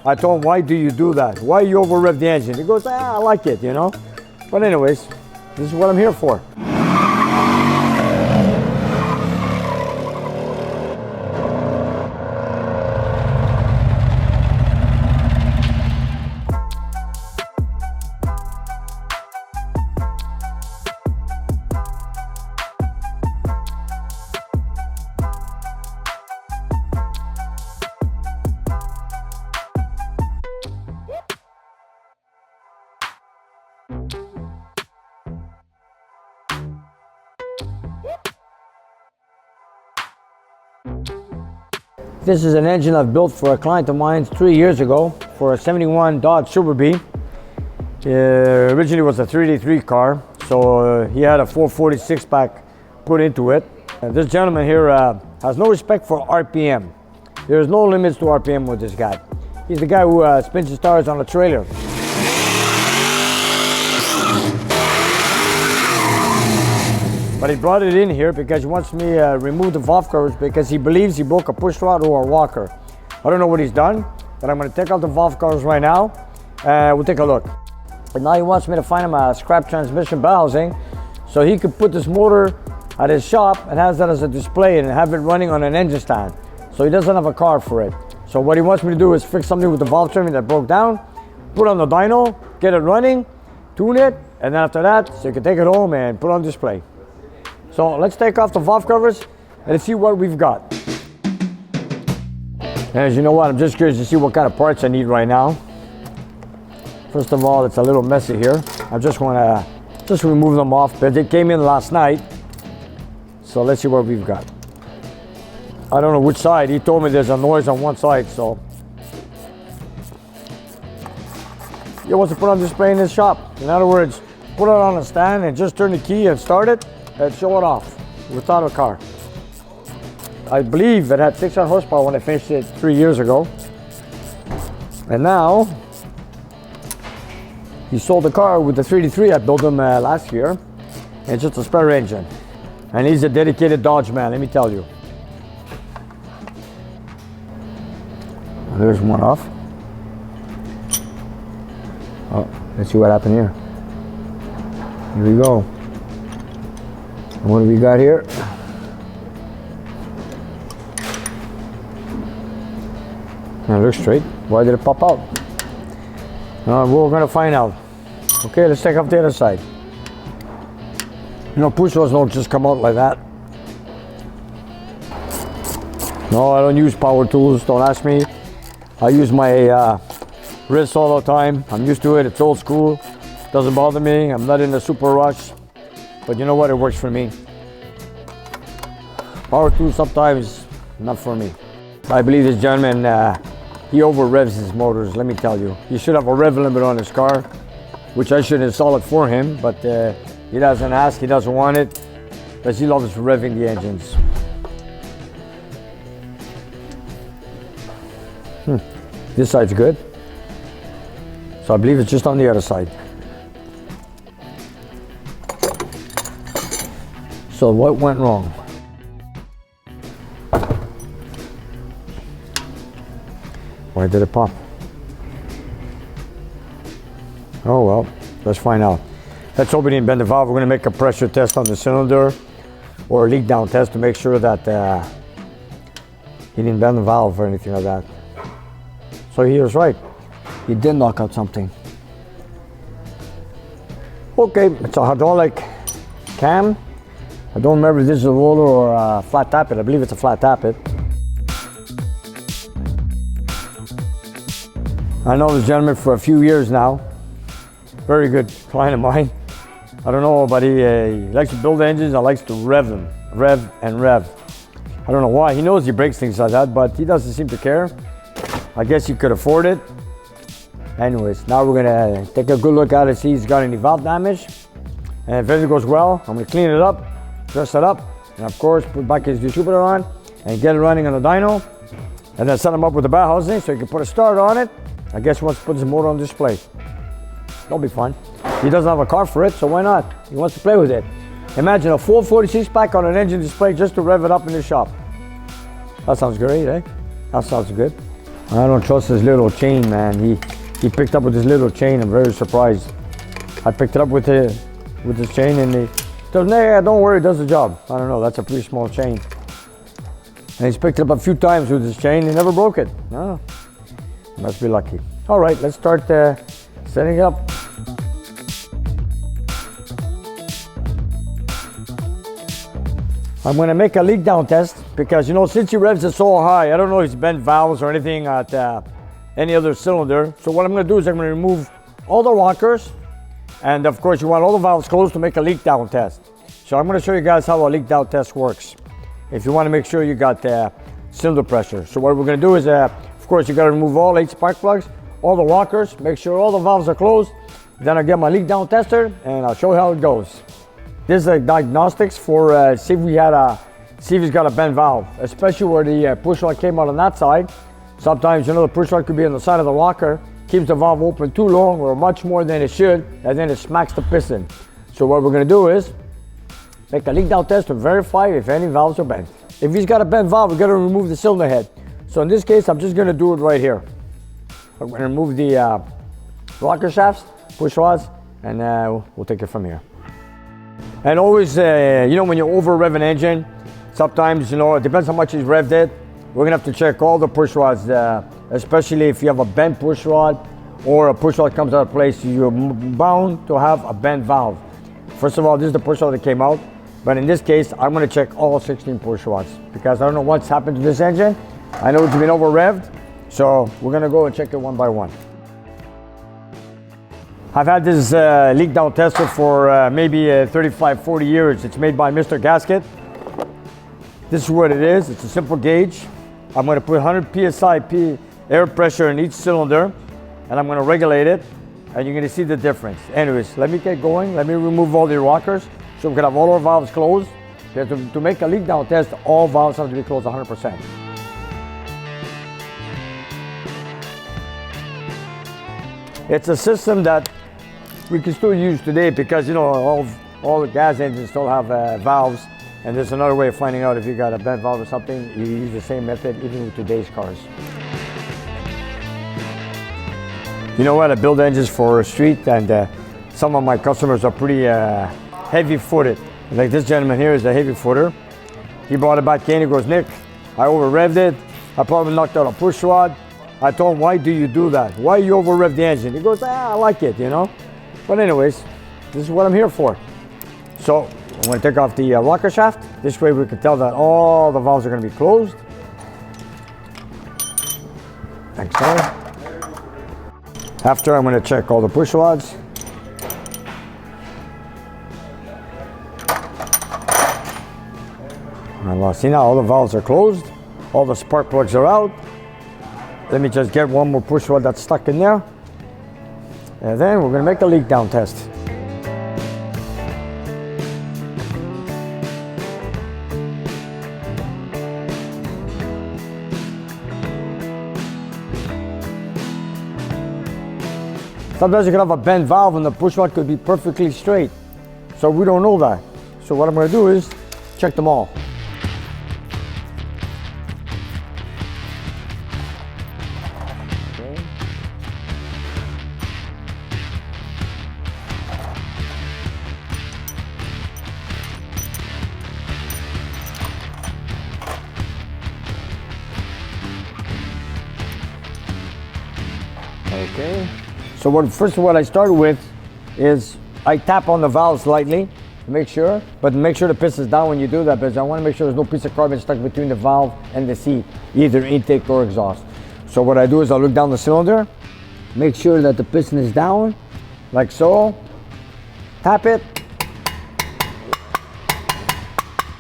I told him, why do you do that? Why you over rev the engine? He goes, I like it, you know. But anyways, this is what I'm here for. This is an engine I've built for a client of mine 3 years ago for a 71 Dodge Super Bee. Originally was a 383 car, so he had a 446 pack put into it. This gentleman here has no respect for RPM. There's no limits to RPM with this guy. He's the guy who spins his tires on a trailer. But he brought it in here because he wants me to remove the valve covers because he believes he broke a push rod or a walker. I don't know what he's done, but I'm going to take out the valve covers right now. We'll take a look. But now he wants me to find him a scrap transmission bell housing so he could put this motor at his shop and has that as a display and have it running on an engine stand. So he doesn't have a car for it. So what he wants me to do is fix something with the valve trimming that broke down, put on the dyno, get it running, tune it, and then after that, so you can take it home and put on display. So let's take off the valve covers and see what we've got. And as you know what, I'm just curious to see what kind of parts I need right now. First of all, it's a little messy here. I just want to remove them off, but they came in last night. So let's see what we've got. I don't know which side. He told me there's a noise on one side, so. He wants to put on display in his shop. In other words, put it on a stand and just turn the key and start it and show it off without a car. I believe it had 600 horsepower when I finished it 3 years ago. And now, he sold the car with the 383 I built him last year. And it's just a spare engine. And he's a dedicated Dodge man, let me tell you. There's one off. Oh, let's see what happened here. Here we go. And what do we got here? That looks straight. Why did it pop out? We're gonna find out. Okay, let's take off the other side. You know, push rods don't just come out like that. No, I don't use power tools, don't ask me. I use my wrist all the time. I'm used to it, it's old school. Doesn't bother me, I'm not in a super rush. But you know what, it works for me. Power tools sometimes, not for me. I believe this gentleman, he over revs his motors, let me tell you. He should have a rev limit on his car, which I should install it for him, but he doesn't ask, he doesn't want it, because he loves revving the engines. This side's good. So I believe it's just on the other side. So what went wrong? Why did it pop? Oh well, let's find out. Let's hope we didn't bend the valve. We're going to make a pressure test on the cylinder or a leak down test to make sure that he didn't bend the valve or anything like that. So he was right. He did knock out something. Okay, it's a hydraulic cam. I don't remember if this is a roller or a flat tappet. I believe it's a flat tappet. I know this gentleman for a few years now. Very good client of mine. I don't know, but he likes to build engines and likes to rev them. Rev and rev. I don't know why. He knows he breaks things like that, but he doesn't seem to care. I guess he could afford it. Anyways, now we're gonna take a good look at it, see if he's got any valve damage. And if everything goes well, I'm gonna clean it up, dress it up, and of course, put back his distributor on and get it running on the dyno. And then set him up with the bell housing so he can put a start on it. I guess he wants to put his motor on display. That'll be fun. He doesn't have a car for it, so why not? He wants to play with it. Imagine a 446 pack on an engine display just to rev it up in his shop. That sounds great, eh? That sounds good. I don't trust his little chain, man. He picked up with his little chain. I'm very surprised. I picked it up with his chain, and he goes, "Nah, don't worry, it does the job." I don't know. That's a pretty small chain. And he's picked it up a few times with his chain. He never broke it. Oh, must be lucky. All right, let's start setting it up. I'm going to make a leak down test because, you know, since he revs it so high, I don't know if he's bent valves or anything at any other cylinder. So what I'm going to do is I'm going to remove all the rockers, and of course you want all the valves closed to make a leak down test. So I'm going to show you guys how a leak down test works. If you want to make sure you got cylinder pressure. So what we're going to do is, of course, you got to remove all 8 spark plugs, all the rockers, make sure all the valves are closed. Then I'll get my leak down tester and I'll show you how it goes. This is a diagnostics for see if he's got a bent valve, especially where the push rod came out on that side. Sometimes, you know, the push rod could be on the side of the rocker, keeps the valve open too long or much more than it should, and then it smacks the piston. So what we're going to do is make a leak down test to verify if any valves are bent. If he's got a bent valve, we're going to remove the cylinder head. So in this case, I'm just going to do it right here. I'm going to remove the rocker shafts, push rods, and we'll take it from here. And always, you know, when you over rev an engine, sometimes, you know, it depends how much he's revved it. We're gonna have to check all the push rods, especially if you have a bent push rod or a push rod comes out of place, you're bound to have a bent valve. First of all, this is the push rod that came out, but in this case, I'm gonna check all 16 push rods because I don't know what's happened to this engine. I know it's been over revved, so we're gonna go and check it one by one. I've had this leak down tester for maybe 35, 40 years. It's made by Mr. Gasket. This is what it is. It's a simple gauge. I'm going to put 100 psi air pressure in each cylinder, and I'm going to regulate it, and you're going to see the difference. Anyways, let me get going. Let me remove all the rockers so we can have all our valves closed. To make a leak down test, all valves have to be closed 100%. It's a system that we can still use today because, you know, all the gas engines still have valves, and there's another way of finding out if you got a bent valve or something. You use the same method even with today's cars. You know what, I build engines for street, and some of my customers are pretty heavy-footed. Like this gentleman here is a heavy footer. He brought it back in, he goes, "Nick, I over revved it. I probably knocked out a push rod." I told him, "Why do you do that? Why you over rev the engine?" He goes, "I like it, you know." But anyways, this is what I'm here for. So I'm going to take off the rocker shaft. This way we can tell that all the valves are going to be closed. Like so. After, I'm going to check all the push rods. And see now all the valves are closed. All the spark plugs are out. Let me just get one more push rod that's stuck in there. And then we're going to make a leak down test. Sometimes you can have a bent valve and the push rod could be perfectly straight. So we don't know that. So what I'm going to do is check them all. Okay. So first what I started with is I tap on the valve slightly to make sure, but make sure the piston's down when you do that, because I want to make sure there's no piece of carbon stuck between the valve and the seat, either intake or exhaust. So what I do is I look down the cylinder, make sure that the piston is down, like so, tap it,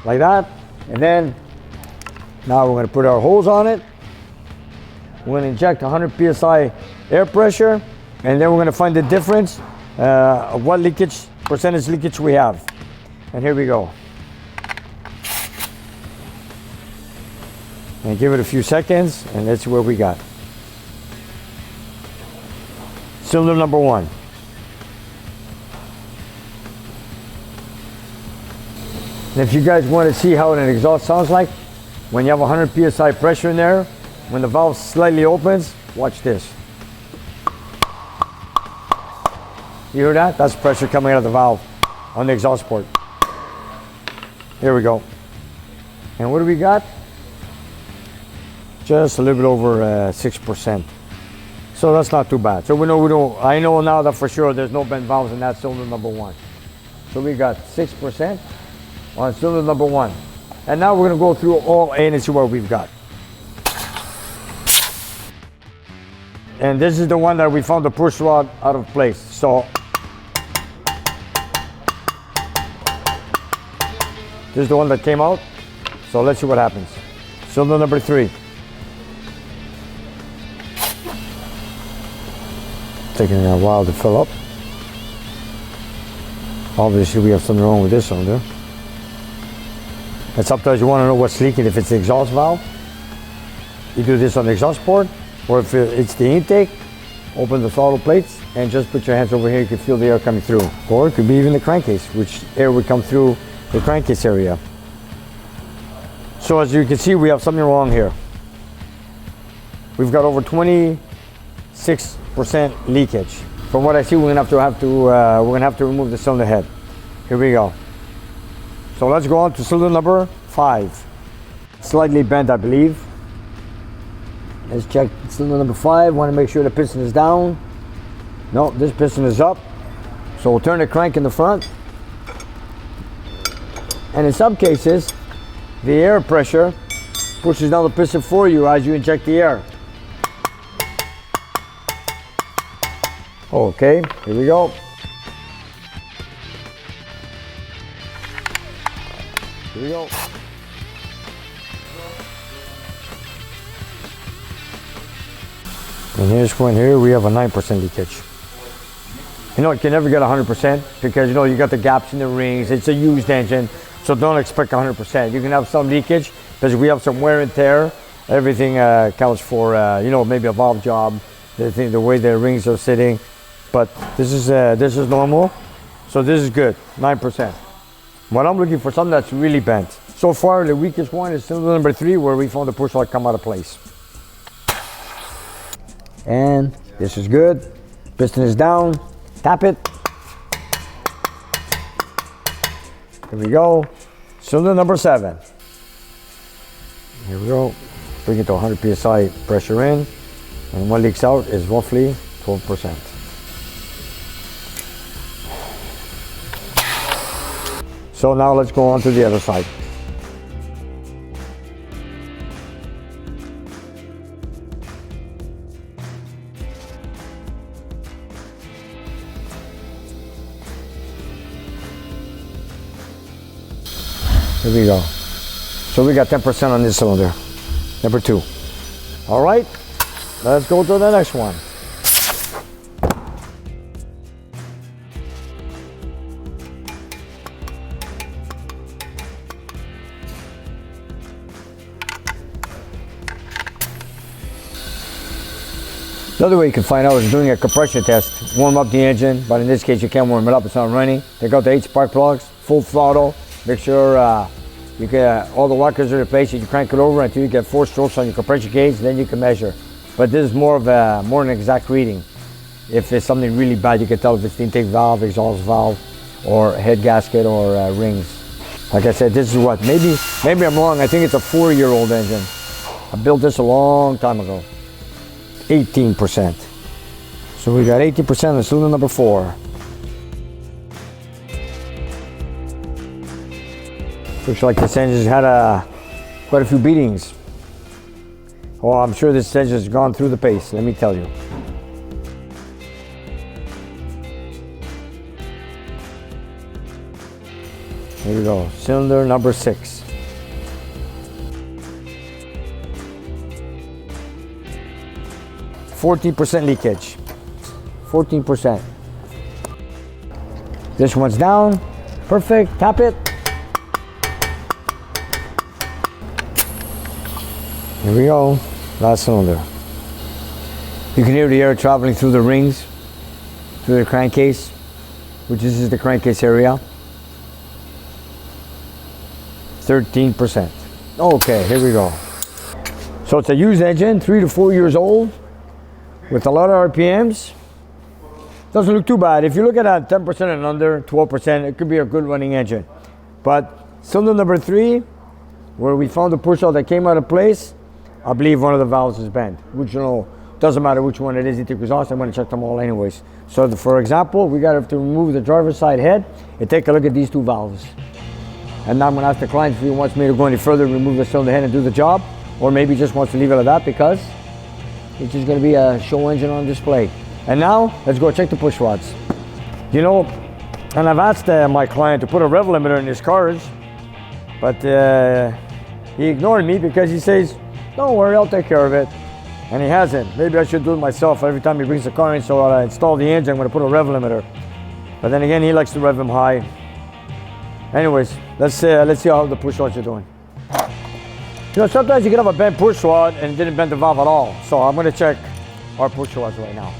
like that, and then now we're going to put our hose on it. We're going to inject 100 psi air pressure, and then we're going to find the difference of what percentage leakage we have. And here we go. And give it a few seconds, and let's see what we got. Cylinder number 1. And if you guys want to see how an exhaust sounds like, when you have 100 psi pressure in there, when the valve slightly opens, watch this. You hear that? That's pressure coming out of the valve on the exhaust port. Here we go. And what do we got? Just a little bit over 6%. So that's not too bad. So I know now that for sure there's no bent valves in that cylinder number 1. So we got 6% on cylinder number 1. And now we're gonna go through all 8 and see what we've got. And this is the one that we found the push rod out of place. So this is the one that came out. So let's see what happens. Cylinder number 3. Taking a while to fill up. Obviously we have something wrong with this cylinder. And sometimes you want to know what's leaking. If it's the exhaust valve, you do this on the exhaust port, or if it's the intake, open the throttle plates and just put your hands over here. You can feel the air coming through. Or it could be even the crankcase, which air would come through the crankcase area. So as you can see, we have something wrong here. We've got over 26% leakage. From what I see, we're gonna have to remove the cylinder head. Here we go. So let's go on to cylinder number 5. Slightly bent, I believe. Let's check cylinder number 5. Want to make sure the piston is down. No, this piston is up. So we'll turn the crank in the front. And in some cases, the air pressure pushes down the piston for you as you inject the air. Okay, here we go. Here we go. And here's one here, we have a 9% leakage. You know, it can never get 100% because, you know, you got the gaps in the rings. It's a used engine, so don't expect 100%. You can have some leakage because we have some wear and tear. Everything counts for, you know, maybe a valve job, the way the rings are sitting. But this is normal, so this is good, 9%. What I'm looking for, something that's really bent. So far, the weakest one is cylinder number 3, where we found the push rod come out of place. And this is good. Piston is down. Tap it. Here we go. Cylinder number 7. Here we go. Bring it to 100 psi pressure in, and what leaks out is roughly 12%. So now let's go on to the other side. Here we go. So we got 10% on this cylinder, number 2. All right, let's go to the next one. Another way you can find out is doing a compression test. Warm up the engine, but in this case you can't warm it up, it's not running. Take out the 8 spark plugs, full throttle. Make sure you get all the rockers are replaced. You can crank it over until you get 4 strokes on your compression gauge, then you can measure. But this is more an exact reading. If it's something really bad, you can tell if it's the intake valve, exhaust valve, or head gasket, or rings. Like I said, this is what, maybe I'm wrong, I think it's a 4-year-old engine. I built this a long time ago. 18%. So we got 18% on cylinder number 4. Looks like this engine's had quite a few beatings. Oh, I'm sure this engine's gone through the pace, let me tell you. Here we go, cylinder number 6. 14% leakage. 14%. This one's down. Perfect. Tap it. Here we go. Last cylinder. You can hear the air traveling through the rings, through the crankcase, which is the crankcase area. 13%. Okay, here we go. So it's a used engine, 3 to 4 years old, with a lot of RPMs. Doesn't look too bad. If you look at that 10% and under, 12%, it could be a good running engine. But cylinder number 3, where we found the push rod that came out of place, I believe one of the valves is bent. Which, you know, doesn't matter which one it is, it exhaust, I'm going to check them all anyways. So for example, we got to remove the driver's side head and take a look at these 2 valves. And now I'm going to ask the client if he wants me to go any further, remove the cylinder head and do the job, or maybe just wants to leave it at that because it's just going to be a show engine on display. And now, let's go check the push rods. You know, and I've asked my client to put a rev limiter in his cars, but he ignored me because he says, don't worry, I'll take care of it. And he hasn't. Maybe I should do it myself. Every time he brings the car in, so I install the engine, I'm going to put a rev limiter. But then again, he likes to rev them high. Anyways, let's see how the push rods are doing. You know, sometimes you can have a bent push rod and it didn't bend the valve at all. So I'm going to check our push rods right now.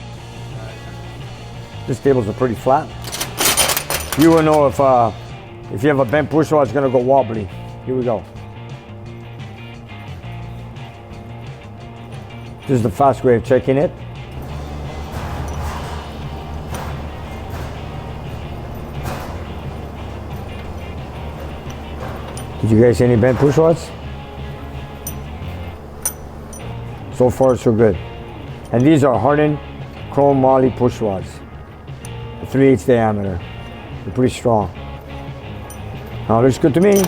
This tables are pretty flat. You will know if you have a bent push rod, it's going to go wobbly. Here we go. This is the fast way of checking it. Did you guys see any bent push rods? So far, so good. And these are hardened chrome moly push rods, 3/8 diameter. They're pretty strong. Now, looks good to me.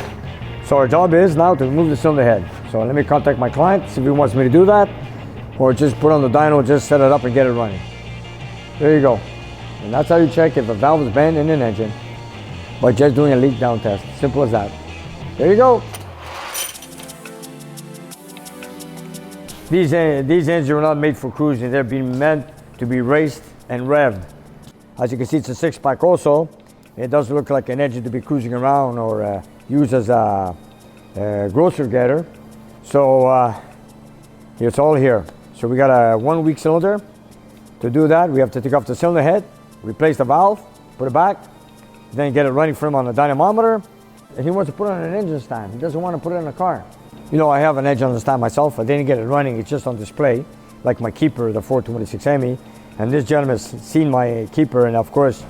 So our job is now to remove the cylinder head. So let me contact my client, see if he wants me to do that, or just put on the dyno, just set it up and get it running. There you go. And that's how you check if a valve is bent in an engine, by just doing a leak down test. Simple as that. There you go. These engines are not made for cruising. They're being meant to be raced and revved. As you can see, it's a 6-pack also. It doesn't look like an engine to be cruising around or used as a grocery getter. So it's all here. So we got a 1-week cylinder. To do that, we have to take off the cylinder head, replace the valve, put it back, then get it running for him on the dynamometer. And he wants to put it on an engine stand. He doesn't want to put it in a car. You know, I have an engine on the stand myself. I didn't get it running. It's just on display, like my keeper, the 426 Hemi. And this gentleman's seen my keeper, and of course,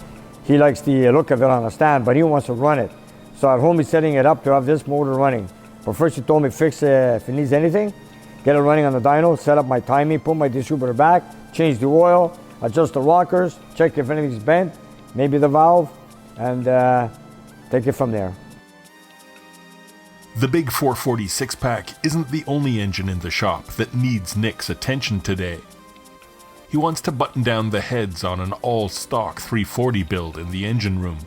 he likes the look of it on a stand, but he wants to run it. So at home, he's setting it up to have this motor running. But first, he told me fix if it needs anything, get it running on the dyno, set up my timing, put my distributor back, change the oil, adjust the rockers, check if anything's bent, maybe the valve, and take it from there. The big 440 6-pack isn't the only engine in the shop that needs Nick's attention today. He wants to button down the heads on an all-stock 340 build in the engine room.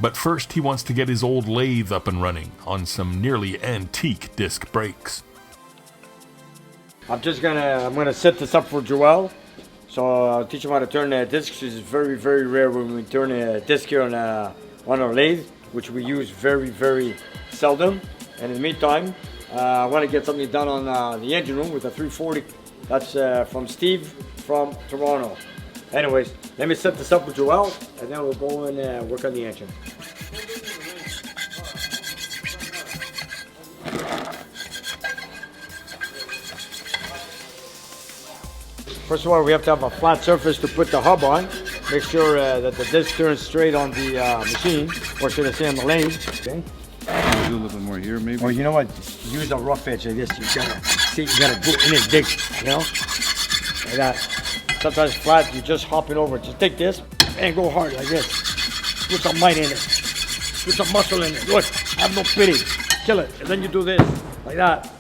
But first he wants to get his old lathe up and running on some nearly antique disc brakes. I'm gonna set this up for Joel. So I'll teach him how to turn the discs. It's very, very rare when we turn a disc here on our lathe, which we use very, very seldom. And in the meantime, I want to get something done on the engine room with a 340. That's from Steve from Toronto. Anyways, let me set this up with Joel, and then we'll go and work on the engine. First of all, we have to have a flat surface to put the hub on. Make sure that the disc turns straight on the machine, or should I say on the lathe. Okay. Do a little bit more here, maybe. Or you know what? Use a rough edge like this. You gotta go in and dig, you know, like that. Sometimes flat, you're just hopping over. Just take this and go hard like this. Put some might in it. Put some muscle in it. Look, have no pity. Kill it. And then you do this, like that,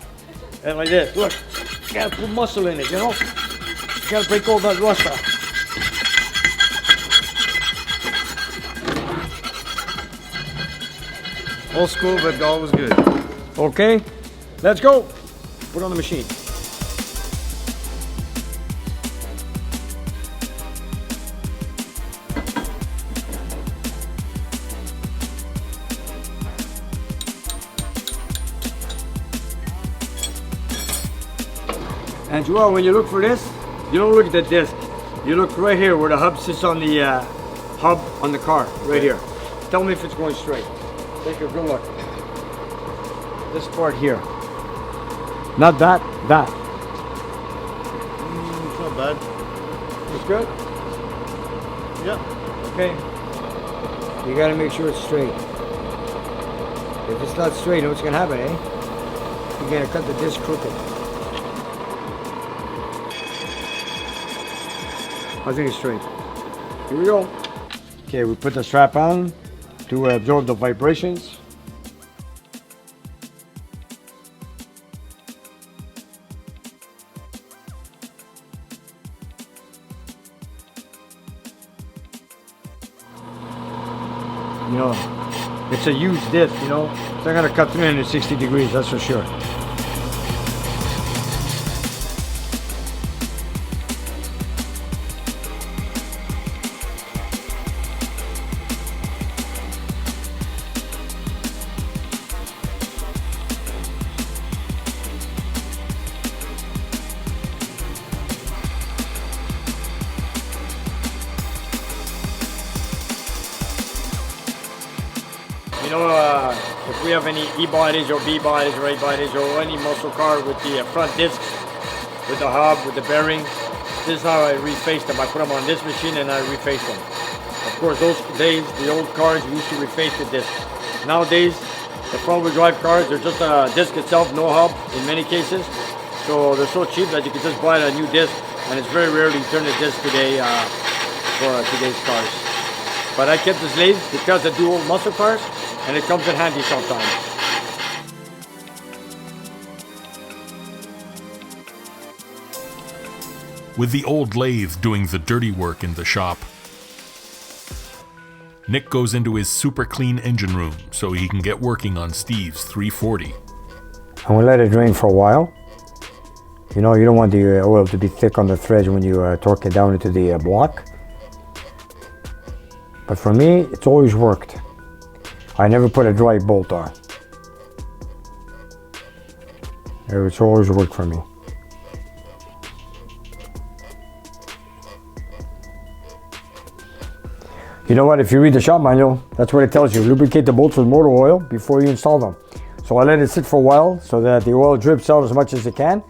and like this. Look, you gotta put muscle in it, you know. You gotta break all that rust off. Old school, but always good. Okay, let's go. Put it on the machine. And Joel, when you look for this, you don't look at the disc. You look right here where the hub sits on the hub on the car, right here. Tell me if it's going straight. Take a good look. This part here. Not that, that. It's not bad. It's good? Yeah. Okay. You gotta make sure it's straight. If it's not straight, you know what's gonna happen, eh? You're gonna cut the disc crooked. I think it's straight. Here we go. Okay, we put the strap on to absorb the vibrations. You know, it's a huge disc, you know. It's not gonna cut 360 degrees, that's for sure. You know, if we have any E-bodies or B-bodies or A-bodies or any muscle car with the front discs, with the hub, with the bearing, this is how I reface them. I put them on this machine and I reface them. Of course, those days, the old cars used to reface the disc. Nowadays, the front-wheel drive cars, they're just a disc itself, no hub in many cases. So they're so cheap that you can just buy a new disc, and it's very rare you turn the disc today for today's cars. But I kept this lathe because I do old muscle cars, and it comes in handy sometimes. With the old lathe doing the dirty work in the shop, Nick goes into his super clean engine room so he can get working on Steve's 340. I'm gonna let it drain for a while. You know, you don't want the oil to be thick on the threads when you torque it down into the block. But for me, it's always worked. I never put a dry bolt on. It's always worked for me. You know what, if you read the shop manual, that's what it tells you. Lubricate the bolts with motor oil before you install them. So I let it sit for a while so that the oil drips out as much as it can.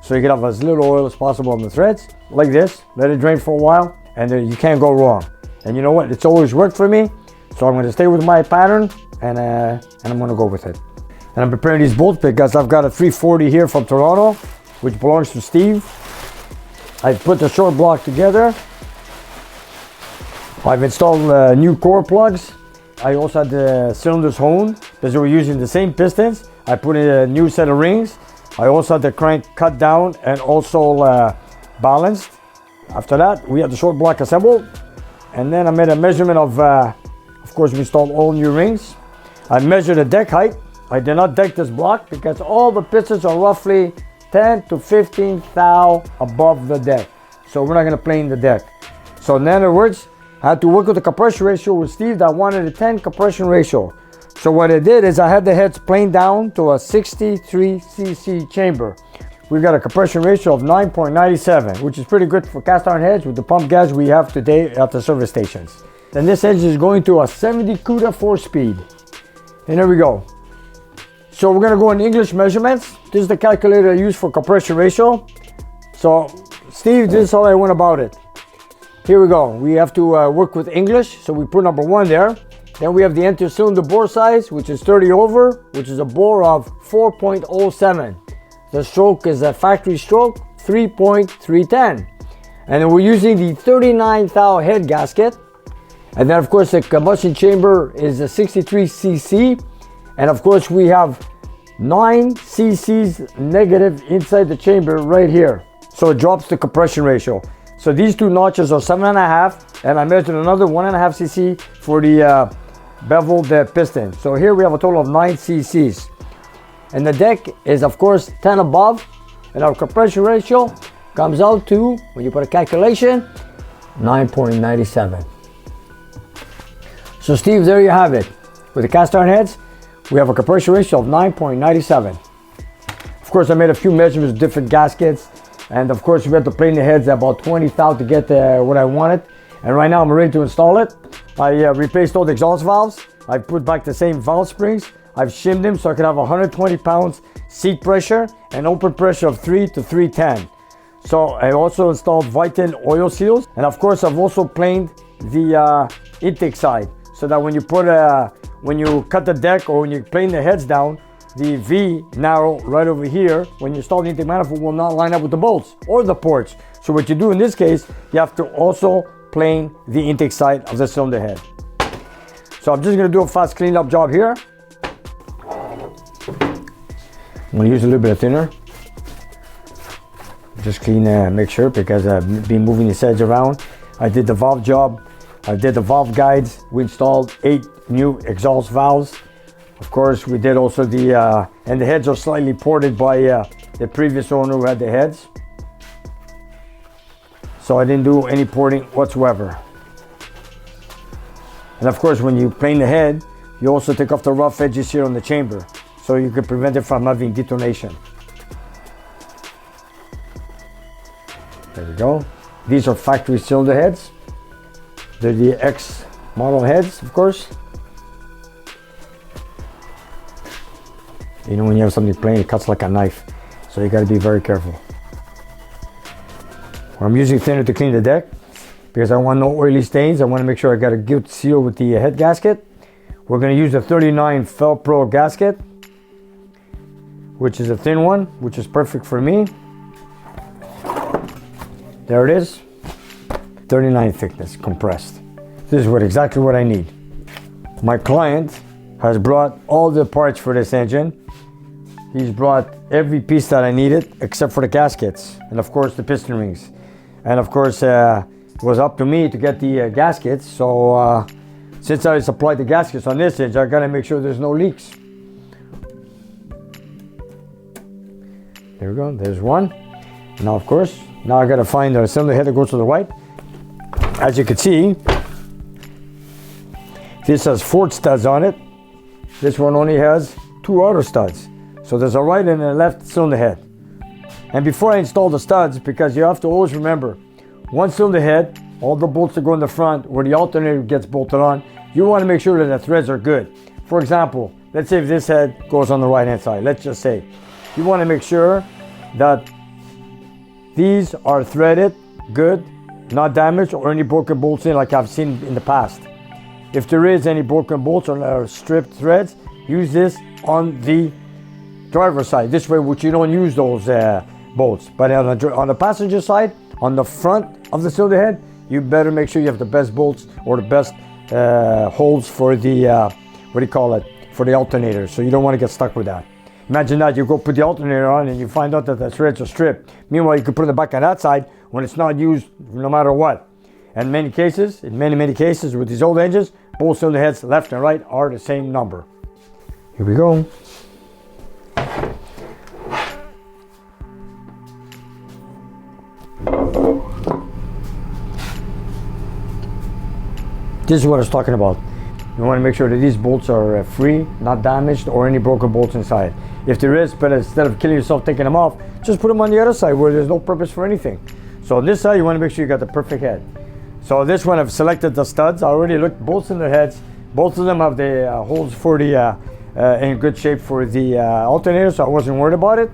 So you can have as little oil as possible on the threads, like this. Let it drain for a while, and then you can't go wrong. And you know what, it's always worked for me. So I'm gonna stay with my pattern, and I'm gonna go with it. And I'm preparing these bolts because I've got a 340 here from Toronto, which belongs to Steve. I've put the short block together. I've installed new core plugs. I also had the cylinders honed because they were using the same pistons. I put in a new set of rings. I also had the crank cut down and also balanced. After that, we had the short block assembled. And then I made a measurement of course, we installed all new rings. I measured the deck height. I did not deck this block because all the pistons are roughly 10 to 15 thou above the deck. So we're not gonna plane the deck. So in other words, I had to work with the compression ratio with Steve that wanted a 10 compression ratio. So what I did is I had the heads planed down to a 63 cc chamber. We've got a compression ratio of 9.97, which is pretty good for cast iron heads with the pump gas we have today at the service stations. And this engine is going to a 70 CUDA 4-speed. And there we go. So we're gonna go in English measurements. This is the calculator I use for compression ratio. So Steve, this is how I went about it. Here we go. We have to work with English, so we put number 1 there. Then we have the inter-cylinder bore size, which is 30 over, which is a bore of 4.07. The stroke is a factory stroke, 3.310. And then we're using the 39 thou head gasket. And then of course the combustion chamber is a 63 cc. And of course we have 9 cc's negative inside the chamber right here. So it drops the compression ratio. So these two notches are 7.5, and I measured another 1.5 cc for the beveled piston. So here we have a total of 9 cc's. And the deck is of course 10 above, and our compression ratio comes out to, when you put a calculation, 9.97. So Steve, there you have it. With the cast iron heads, we have a compression ratio of 9.97. Of course, I made a few measurements of different gaskets, and of course we had to plane the heads at about 20 thou to get what I wanted. And right now I'm ready to install it. I replaced all the exhaust valves. I put back the same valve springs. I've shimmed them so I can have 120 pounds seat pressure and open pressure of 3 to 310. So I also installed Vitin oil seals, and of course I've also planed the intake side so that when you when you cut the deck or when you plane the heads down, the V narrow right over here, when you install the intake manifold, will not line up with the bolts or the ports. So what you do in this case, you have to also plane the intake side of the cylinder head. So I'm just going to do a fast cleanup job here. I'm going to use a little bit of thinner. Just clean, make sure, because I've been moving these heads around. I did the valve job. I did the valve guides. We installed 8 new exhaust valves. Of course, we did also and the heads are slightly ported by the previous owner who had the heads. So I didn't do any porting whatsoever. And of course, when you plane the head, you also take off the rough edges here on the chamber, so you can prevent it from having detonation. There we go. These are factory cylinder heads. They're the X model heads, of course. You know, when you have something plain, it cuts like a knife. So you got to be very careful. I'm using thinner to clean the deck because I want no oily stains. I want to make sure I got a good seal with the head gasket. We're going to use a 39 Felpro gasket, which is a thin one, which is perfect for me. There it is. 39 thickness, compressed. This is exactly what I need. My client has brought all the parts for this engine. He's brought every piece that I needed except for the gaskets and of course the piston rings. And of course it was up to me to get the gaskets. So since I supplied the gaskets on this engine, I gotta make sure there's no leaks. There we go, there's one. Now of course, now I gotta find the cylinder head that goes to the right. As you can see, this has 4 studs on it. This one only has 2 outer studs. So there's a right and a left cylinder head. And before I install the studs, because you have to always remember, one cylinder head, all the bolts that go in the front where the alternator gets bolted on, you want to make sure that the threads are good. For example, let's say if this head goes on the right hand side, let's just say, you want to make sure that these are threaded good, not damaged, or any broken bolts in like I've seen in the past. If there is any broken bolts or stripped threads, use this on the driver's side. This way, which you don't use those bolts. But on the passenger side, on the front of the cylinder head, you better make sure you have the best bolts or the best holes for the, what do you call it, for the alternator. So you don't want to get stuck with that. Imagine that you go put the alternator on and you find out that the threads are stripped. Meanwhile, you could put it back on that side when it's not used no matter what. And in many cases with these old engines, both cylinder heads left and right are the same number. Here we go. This is what I was talking about. You want to make sure that these bolts are free, not damaged, or any broken bolts inside. If there is, but instead of killing yourself taking them off, just put them on the other side where there's no purpose for anything. So on this side, you want to make sure you got the perfect head. So this one, I've selected the studs. I already looked both in their heads. Both of them have the holes for the in good shape for the alternator, so I wasn't worried about it.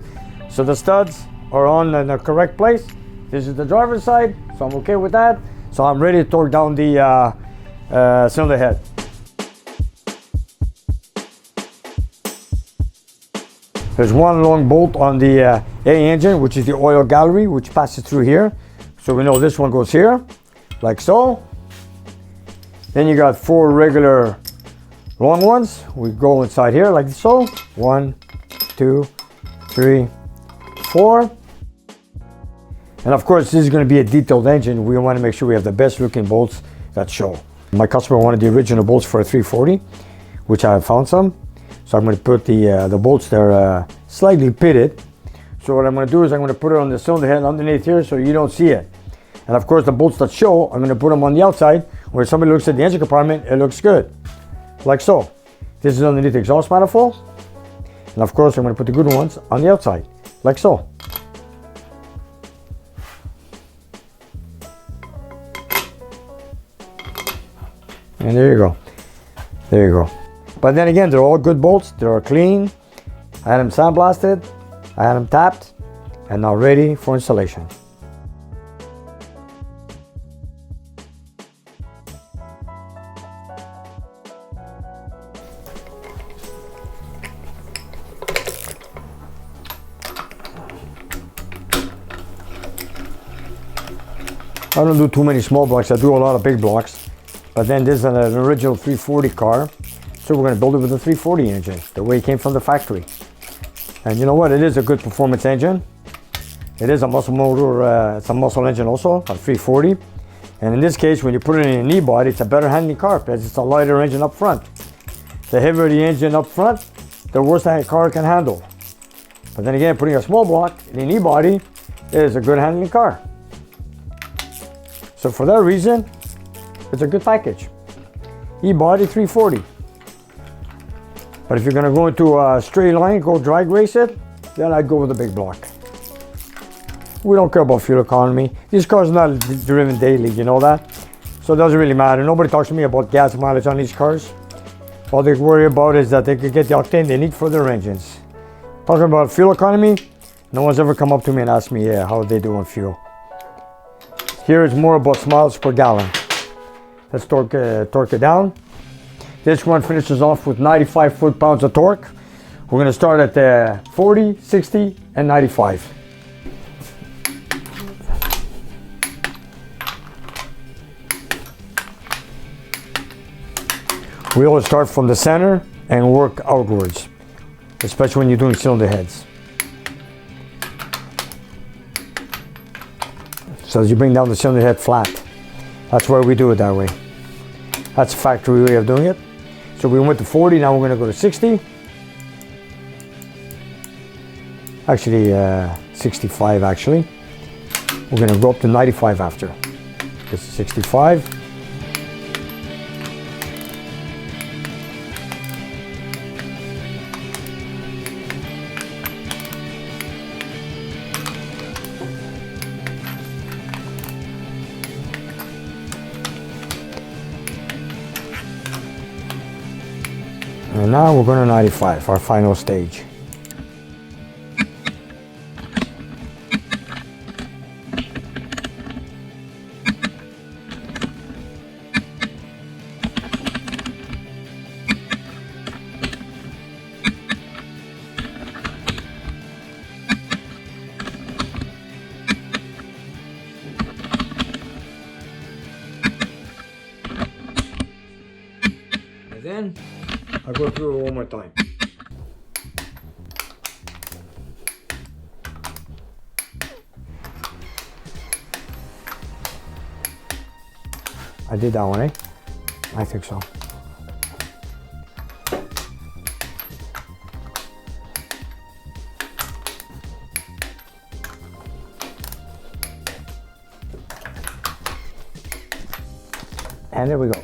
So the studs are on in the correct place. This is the driver's side, so I'm okay with that. So I'm ready to torque down the cylinder head. There's one long bolt on the A engine, which is the oil gallery, which passes through here. So we know this one goes here, like so. Then you got 4 regular long ones. We go inside here like so. 1, 2, 3, 4. And of course, this is going to be a detailed engine. We want to make sure we have the best looking bolts that show. My customer wanted the original bolts for a 340, which I have found some. So I'm going to put the bolts there slightly pitted. So what I'm going to do is I'm going to put it on the cylinder head underneath here so you don't see it. And of course the bolts that show, I'm going to put them on the outside where somebody looks at the engine compartment, it looks good. Like so. This is underneath the exhaust manifold. And of course I'm going to put the good ones on the outside, like so. And there you go. There you go. But then again, they're all good bolts. They're clean. I had them sandblasted. I had them tapped, and now ready for installation. I don't do too many small blocks. I do a lot of big blocks. But then this is an original 340 car. So we're going to build it with a 340 engine, the way it came from the factory. And you know what? It is a good performance engine. It is a muscle motor, it's a muscle engine also, a 340. And in this case, when you put it in a knee body, it's a better handling car because it's a lighter engine up front. The heavier the engine up front, the worse that car can handle. But then again, putting a small block in a knee body is a good handling car. So for that reason, it's a good package. E-body 340. But if you're gonna go into a straight line, go drag race it, then I'd go with a big block. We don't care about fuel economy. These cars are not driven daily, you know that? So it doesn't really matter. Nobody talks to me about gas mileage on these cars. All they worry about is that they can get the octane they need for their engines. Talking about fuel economy, no one's ever come up to me and asked me, how they do on fuel. Here it's more about miles per gallon. Let's torque it down. This one finishes off with 95 foot-pounds of torque. We're going to start at 40, 60, and 95. We always start from the center and work outwards, especially when you're doing cylinder heads. So as you bring down the cylinder head flat, that's why we do it that way. That's a factory way of doing it. So we went to 40, now we're going to go to 60. Actually, 65 actually. We're going to go up to 95 after. This is 65. And now we're going to 95, our final stage. And then I'll go through it one more time. I did that one, eh? I think so. And there we go.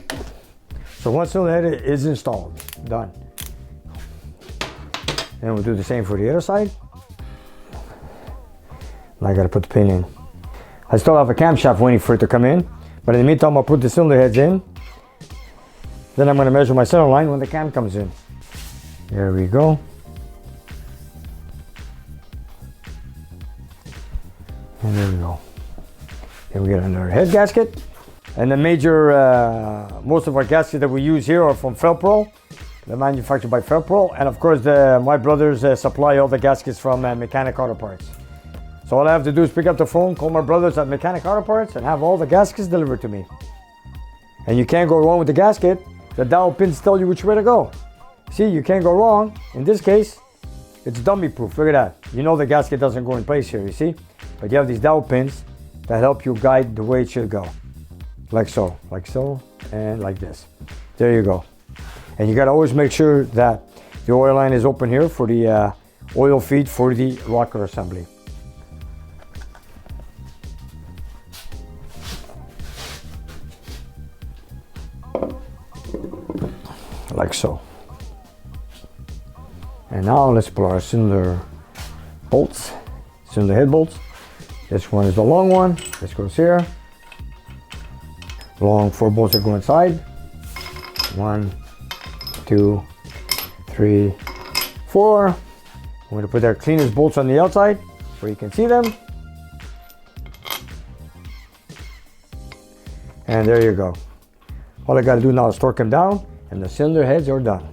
So one cylinder head is installed, done. And we'll do the same for the other side. And I gotta put the pin in. I still have a camshaft waiting for it to come in, but in the meantime I'll put the cylinder heads in. Then I'm gonna measure my center line when the cam comes in. There we go. And there we go. Then we get another head gasket. And the major, most of our gaskets that we use here are from Felpro. They're manufactured by Felpro. And of course, my brothers supply all the gaskets from Mechanic Auto Parts. So all I have to do is pick up the phone, call my brothers at Mechanic Auto Parts, and have all the gaskets delivered to me. And you can't go wrong with the gasket. The dowel pins tell you which way to go. See, you can't go wrong. In this case, it's dummy proof. Look at that. You know the gasket doesn't go in place here, you see? But you have these dowel pins that help you guide the way it should go. Like so, and like this. There you go. And you gotta always make sure that the oil line is open here for the oil feed for the rocker assembly. Like so. And now let's pull our cylinder bolts, cylinder head bolts. This one is the long one. This goes here. Long 4 bolts that go inside. 1, 2, 3, 4. I'm going to put our cleanest bolts on the outside where you can see them. And there you go. All I got to do now is torque them down and the cylinder heads are done.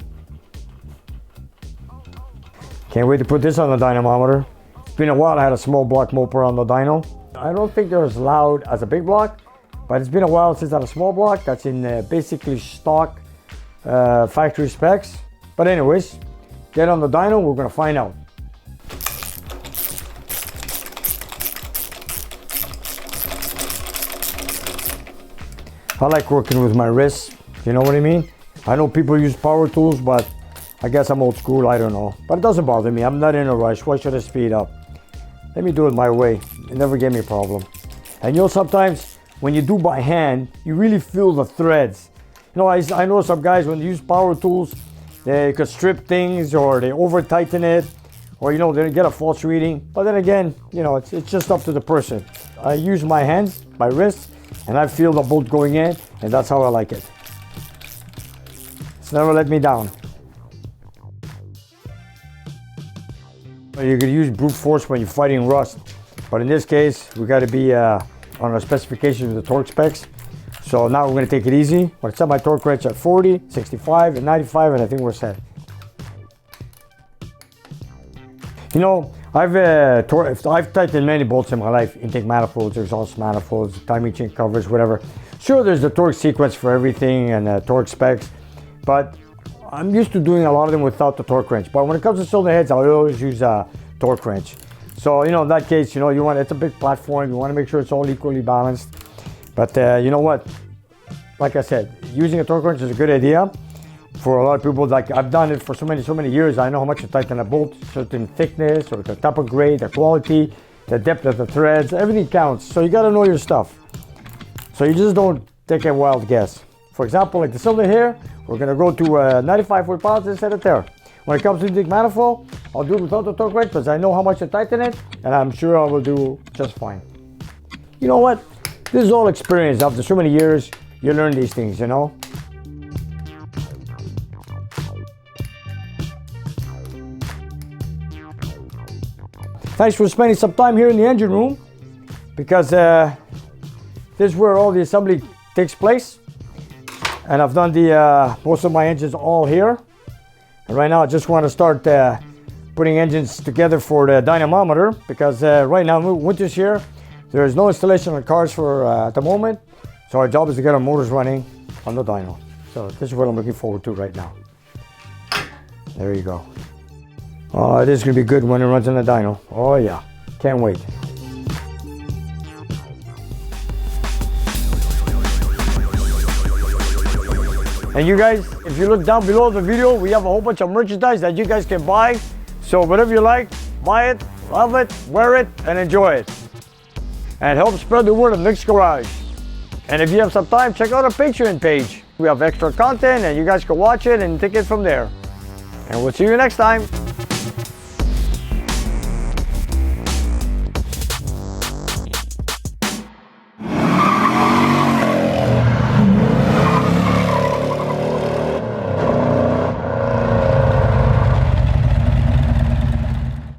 Can't wait to put this on the dynamometer. It's been a while I had a small block motor on the dyno. I don't think they're as loud as a big block, but it's been a while since I had a small block that's in basically stock factory specs. But anyways, get on the dyno, we're gonna find out. I like working with my wrists, you know what I mean? I know people use power tools, but I guess I'm old school, I don't know. But it doesn't bother me, I'm not in a rush. Why should I speed up? Let me do it my way. It never gave me a problem. And you know, sometimes when you do by hand, you really feel the threads. You know, I know some guys when they use power tools, they could strip things or they over tighten it, or you know, they get a false reading. But then again, you know, it's just up to the person. I use my hands, my wrists, and I feel the bolt going in, and that's how I like it. It's never let me down. You could use brute force when you're fighting rust, but in this case, we got to be on our specifications of the torque specs. So now we're going to take it easy. I'm going to set my torque wrench at 40, 65, and 95, and I think we're set. You know, I've tightened many bolts in my life, intake manifolds, exhaust manifolds, timing chain covers, whatever. Sure, there's the torque sequence for everything and torque specs, but I'm used to doing a lot of them without the torque wrench. But when it comes to cylinder heads, I always use a torque wrench. So, you know, in that case, you know, it's a big platform. You want to make sure it's all equally balanced. But you know what? Like I said, using a torque wrench is a good idea for a lot of people. Like I've done it for so many years. I know how much to tighten a bolt, certain thickness, or the type of grade, the quality, the depth of the threads, everything counts. So you got to know your stuff. So you just don't take a wild guess. For example, like the cylinder here, we're going to go to 95 foot-pounds instead of there. When it comes to the intake manifold, I'll do it without the torque wrench because I know how much to tighten it, and I'm sure I will do just fine. You know what? This is all experience. After so many years, you learn these things, you know? Thanks for spending some time here in the engine room, because this is where all the assembly takes place. And I've done the most of my engines all here. And right now I just want to start putting engines together for the dynamometer, because right now winter's here. There's no installation on cars for at the moment. So our job is to get our motors running on the dyno. So this is what I'm looking forward to right now. There you go. Oh, it is going to be good when it runs on the dyno. Oh yeah, can't wait. And you guys, if you look down below the video, we have a whole bunch of merchandise that you guys can buy. So whatever you like, buy it, love it, wear it, and enjoy it. And help spread the word of Nick's Garage. And if you have some time, check out our Patreon page. We have extra content and you guys can watch it and take it from there. And we'll see you next time.